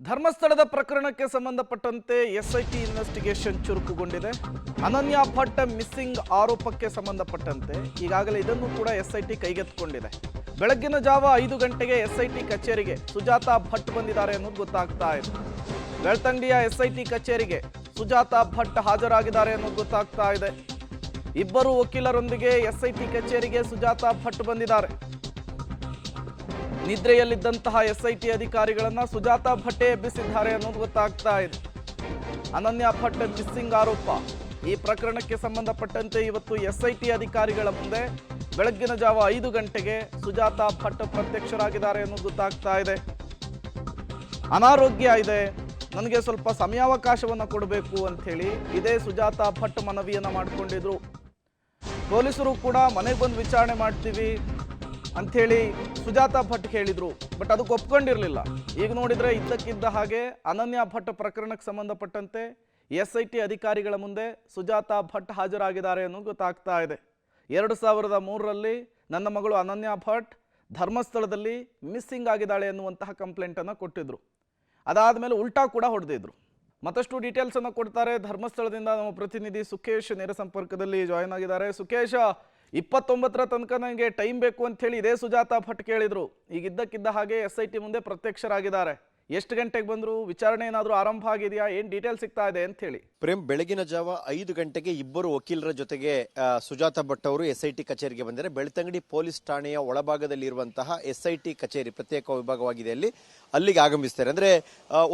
ಧರ್ಮಸ್ಥಳದ ಪ್ರಕರಣಕ್ಕೆ ಸಂಬಂಧಪಟ್ಟಂತೆ ಎಸ್ಐಟಿ ಇನ್ವೆಸ್ಟಿಗೇಷನ್ ಚುರುಕುಗೊಂಡಿದೆ. ಅನನ್ಯ ಭಟ್ ಮಿಸ್ಸಿಂಗ್ ಆರೋಪಕ್ಕೆ ಸಂಬಂಧಪಟ್ಟಂತೆ ಈಗಾಗಲೇ ಇದನ್ನು ಕೂಡ ಎಸ್ಐಟಿ ಕೈಗೆತ್ತಿಕೊಂಡಿದೆ. ಬೆಳಗ್ಗಿನ ಜಾವ 5 ಗಂಟೆಗೆ ಎಸ್ಐಟಿ ಕಚೇರಿಗೆ ಸುಜಾತಾ ಭಟ್ ಬಂದಿದ್ದಾರೆ ಅನ್ನೋದು ಗೊತ್ತಾಗ್ತಾ ಇದೆ. ಬೆಳ್ತಂಗಡಿಯ ಎಸ್ಐಟಿ ಕಚೇರಿಗೆ ಸುಜಾತಾ ಭಟ್ ಹಾಜರಾಗಿದ್ದಾರೆ ಅನ್ನೋದು ಗೊತ್ತಾಗ್ತಾ ಇದೆ. ಇಬ್ಬರು ವಕೀಲರೊಂದಿಗೆ ಎಸ್ಐಟಿ ಕಚೇರಿಗೆ ಸುಜಾತಾ ಭಟ್ ಬಂದಿದ್ದಾರೆ. ನಿದ್ರೆಯಲ್ಲಿದ್ದಂತಹ ಎಸ್ಐಟಿ ಅಧಿಕಾರಿಗಳನ್ನ ಸುಜಾತಾ ಭಟ್ಟೆ ಎಬ್ಬಿಸಿದ್ದಾರೆ ಅನ್ನೋದು ಗೊತ್ತಾಗ್ತಾ ಇದೆ. ಅನನ್ಯ ಭಟ್ ಮಿಸ್ಸಿಂಗ್ ಆರೋಪ ಈ ಪ್ರಕರಣಕ್ಕೆ ಸಂಬಂಧಪಟ್ಟಂತೆ ಇವತ್ತು ಎಸ್ಐಟಿ ಅಧಿಕಾರಿಗಳ ಮುಂದೆ ಬೆಳಗ್ಗಿನ ಜಾವ 5 ಗಂಟೆಗೆ ಸುಜಾತಾ ಭಟ್ ಪ್ರತ್ಯಕ್ಷರಾಗಿದ್ದಾರೆ ಅನ್ನೋದು ಗೊತ್ತಾಗ್ತಾ ಇದೆ. ಅನಾರೋಗ್ಯ ಇದೆ, ನನಗೆ ಸ್ವಲ್ಪ ಸಮಯಾವಕಾಶವನ್ನು ಕೊಡಬೇಕು ಅಂತ ಹೇಳಿ ಇದೇ ಸುಜಾತಾ ಭಟ್ ಮನವಿಯನ್ನ ಮಾಡಿಕೊಂಡಿದ್ರು. ಪೊಲೀಸರು ಕೂಡ ಮನೆಗೆ ಬಂದು ವಿಚಾರಣೆ ಮಾಡ್ತೀವಿ ಅಂಥೇಳಿ ಸುಜಾತಾ ಭಟ್ ಹೇಳಿದ್ರು. ಬಟ್ ಅದಕ್ಕೆ ಒಪ್ಕೊಂಡಿರಲಿಲ್ಲ. ಈಗ ನೋಡಿದ್ರೆ ಇದ್ದಕ್ಕಿದ್ದ ಹಾಗೆ ಅನನ್ಯ ಭಟ್ ಪ್ರಕರಣಕ್ಕೆ ಸಂಬಂಧಪಟ್ಟಂತೆ ಎಸ್ಐಟಿ ಅಧಿಕಾರಿಗಳ ಮುಂದೆ ಸುಜಾತಾ ಭಟ್ ಹಾಜರಾಗಿದ್ದಾರೆ ಅನ್ನೋದು ಗೊತ್ತಾಗ್ತಾ ಇದೆ. 2003ರಲ್ಲಿ ನನ್ನ ಮಗಳು ಅನನ್ಯ ಭಟ್ ಧರ್ಮಸ್ಥಳದಲ್ಲಿ ಮಿಸ್ಸಿಂಗ್ ಆಗಿದ್ದಾಳೆ ಅನ್ನುವಂತಹ ಕಂಪ್ಲೇಂಟನ್ನು ಕೊಟ್ಟಿದ್ರು. ಅದಾದಮೇಲೆ ಉಲ್ಟಾ ಕೂಡ ಹೊಡೆದಿದ್ರು. ಮತ್ತಷ್ಟು ಡೀಟೇಲ್ಸನ್ನು ಕೊಡ್ತಾರೆ. ಧರ್ಮಸ್ಥಳದಿಂದ ನಮ್ಮ ಪ್ರತಿನಿಧಿ ಸುಖೇಶ್ ನೇರ ಸಂಪರ್ಕದಲ್ಲಿ ಜಾಯಿನ್ ಆಗಿದ್ದಾರೆ. ಸುಖೇಶ್, 29ರ ತನಕ ನನಗೆ ಟೈಮ್ ಬೇಕು ಅಂತ ಹೇಳಿ ಇದೇ ಸುಜಾತಾ ಭಟ್ ಕೇಳಿದ್ರು. ಈಗ ಇದ್ದಕ್ಕಿದ್ದ ಹಾಗೆ ಎಸ್ಐಟಿ ಮುಂದೆ ಪ್ರತ್ಯಕ್ಷರಾಗಿದ್ದಾರೆ. ಎಷ್ಟು ಗಂಟೆಗೆ ಬಂದ್ರು? ವಿಚಾರಣೆ ಏನಾದರೂ ಆರಂಭ ಆಗಿದೆಯಾ? ಏನು ಡೀಟೇಲ್ ಸಿಗ್ತಾ ಇದೆ ಅಂತ ಹೇಳಿ. ಪ್ರೇಮ್, ಬೆಳಗಿನ ಜಾವ 5 ಗಂಟೆಗೆ ಇಬ್ಬರು ವಕೀಲರ ಜೊತೆಗೆ ಸುಜಾತಾ ಭಟ್ ಅವರು ಎಸ್ಐಟಿ ಕಚೇರಿಗೆ ಬಂದರೆ ಬೆಳ್ತಂಗಡಿ ಪೊಲೀಸ್ ಠಾಣೆಯ ಒಳಭಾಗದಲ್ಲಿ ಇರುವಂತಹ ಎಸ್ಐಟಿ ಕಚೇರಿ ಪ್ರತ್ಯೇಕ ವಿಭಾಗವಾಗಿದೆ, ಅಲ್ಲಿಗೆ ಆಗಮಿಸ್ತಾರೆ. ಅಂದ್ರೆ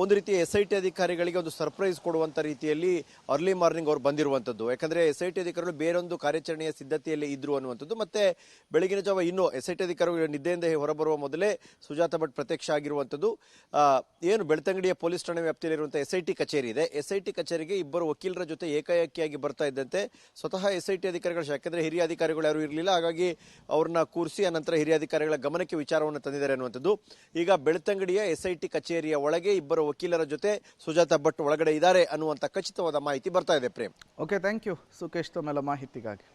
ಒಂದು ರೀತಿ ಎಸ್ಐಟಿ ಅಧಿಕಾರಿಗಳಿಗೆ ಒಂದು ಸರ್ಪ್ರೈಸ್ ಕೊಡುವಂತ ರೀತಿಯಲ್ಲಿ ಅರ್ಲಿ ಮಾರ್ನಿಂಗ್ ಅವರು ಬಂದಿರುವಂತದ್ದು. ಯಾಕಂದ್ರೆ ಎಸ್ಐಟಿ ಅಧಿಕಾರಿಗಳು ಬೇರೊಂದು ಕಾರ್ಯಾಚರಣೆಯ ಸಿದ್ಧತೆಯಲ್ಲಿ ಇದ್ರು ಅನ್ನುವಂಥದ್ದು. ಮತ್ತೆ ಬೆಳಗಿನ ಜಾವ ಇನ್ನು ಎಸ್ಐಟಿ ಅಧಿಕಾರಿಗಳು ನಿದ್ದೆಯಿಂದ ಹೊರಬರುವ ಮೊದಲೇ ಸುಜಾತಾ ಭಟ್ ಪ್ರತ್ಯಕ್ಷ ಆಗಿರುವಂತದ್ದು. ಏನು ಬೆಳ್ತಂಗಡಿಯ ಪೊಲೀಸ್ ಠಾಣೆ ವ್ಯಾಪ್ತಿಯಲ್ಲಿರುವಂತಹ ಎಸ್ಐಟಿ ಕಚೇರಿ ಇದೆ. ಎಸ್ಐಟಿ ಕಚೇರಿಗೆ ಇಬ್ಬರು ವಕೀಲರ ಜೊತೆ ಏಕಾಏಕಿಯಾಗಿ ಬರ್ತಾ ಇದ್ದಂತೆ ಸ್ವತಃ ಎಸ್ಐಟಿ ಅಧಿಕಾರಿಗಳು, ಯಾಕಂದ್ರೆ ಹಿರಿಯ ಅಧಿಕಾರಿಗಳು ಯಾರು ಇರಲಿಲ್ಲ, ಹಾಗಾಗಿ ಅವ್ರನ್ನ ಕೂರಿಸಿ ಅನಂತರ ಹಿರಿಯ ಅಧಿಕಾರಿಗಳ ಗಮನಕ್ಕೆ ವಿಚಾರವನ್ನು ತಂದಿದ್ದಾರೆ ಅನ್ನುವಂಥದ್ದು. ಈಗ ಬೆಳ್ತಂಗಡಿಯ ಎಸ್ಐಟಿ ಕಚೇರಿಯ ಒಳಗೆ ಇಬ್ಬರು ವಕೀಲರ ಜೊತೆ ಸುಜಾತಾ ಭಟ್ ಒಳಗಡೆ ಇದ್ದಾರೆ ಅನ್ನುವಂಥ ಖಚಿತವಾದ ಮಾಹಿತಿ ಬರ್ತಾ ಇದೆ. Prem, okay, thank you Sukhesh ತಮ್ಮೆಲ್ಲ ಮಾಹಿತಿಗಾಗಿ.